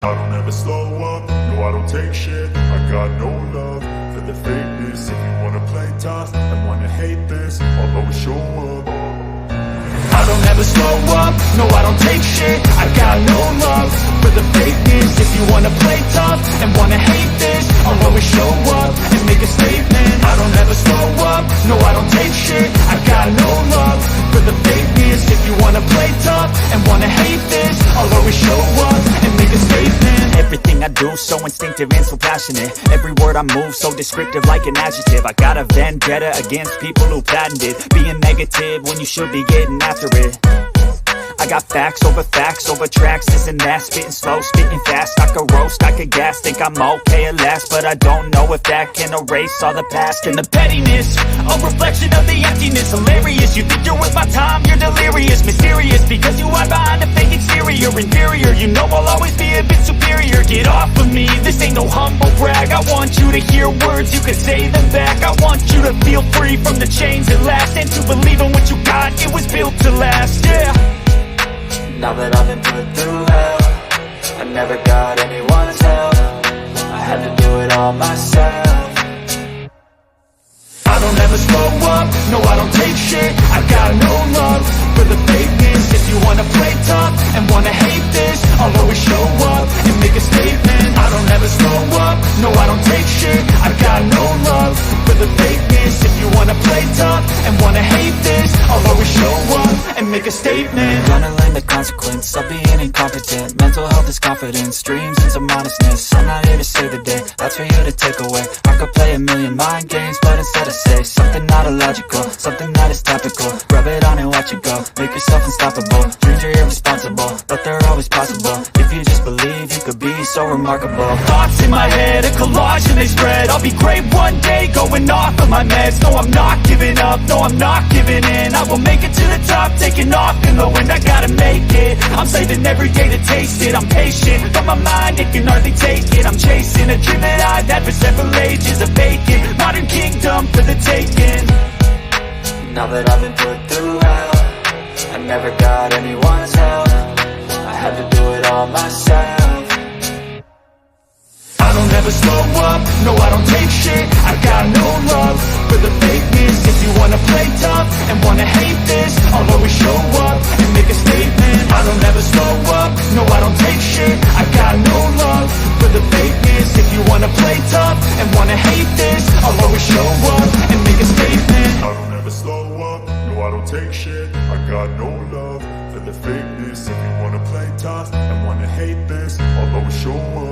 I don't ever slow up, no I don't take shit. I got no love for the fakeness. If you wanna play tough and wanna hate this, I'll always show up. I don't ever slow up, no I don't take shit. I got no love for the fakeness. If you wanna play tough and wanna hate this, I'll always show up and make a statement. I don't ever slow up, no I don't take shit. I got no love for the fakeness. If you wanna play tough and wanna hate this, I'll always show up and make a statement. Everything I do so instinctive and so passionate. Every word I move so descriptive like an adjective. I got a vendetta against people who patented being negative when you should be getting after it. I got facts over tracks, this and that. Spitting slow, spitting fast. I could roast, I could gas. Think I'm okay at last, but I don't know if that can erase all the past. And the pettiness, a reflection of the emptiness. Hilarious, you think you're worth my time, you're delirious. Mysterious, because you hide behind a fake exterior. Inferior, you know I'll always be a bit superior. Get off of me, this ain't no humble brag. I want you to hear words, you can say them back. I want you to feel free from the chains at last, and to believe in what you got, it was built to last, yeah. Now that I've been put through hell, I never got anyone's help. I had to do it all myself. I don't ever slow up, no I don't take shit. I got no love for the fakeness. If you wanna play tough and wanna hate this, I'll always show up and make a statement. I don't ever slow up, no I don't take shit. I got no love for the fakeness. If you wanna play tough and wanna hate this, I'll always show up and make a statement. Gonna learn the consequence of being incompetent. Mental health is confidence, dreams and some honestness. I'm not here to save the day, that's for you to take away. I could play a million mind games, but instead I say something not illogical, something that is topical. Rub it on and watch it go, make yourself unstoppable. Dreams are irresponsible, but they're always possible. If you just believe, you could be so remarkable. Thoughts in my head, a collage and they spread. I'll be great one day, going off of my meds. No, I'm not giving up, no, I'm not giving in. I will make it to the top, taking off in the wind. I gotta make it, I'm saving every day to taste it. I'm patient, but my mind, it can hardly take it. I'm chasing a dream that I've had for several ages. A vacant, modern kingdom for the taking. Now that I've been put through hell, I never got anyone's help. I had to do it all myself. I don't ever slow up, no I don't take shit. I got no love for the fakeness. If you wanna play tough and wanna hate this, I'll always show up and make a statement. I don't ever slow up, no I don't take shit. I got no love for the fakeness. If you wanna play tough and wanna hate this, I'll always show up and make a statement. I don't ever slow up, no I don't take shit. I got no love for the fakeness. If you wanna play tough and wanna hate this, I'll always show up.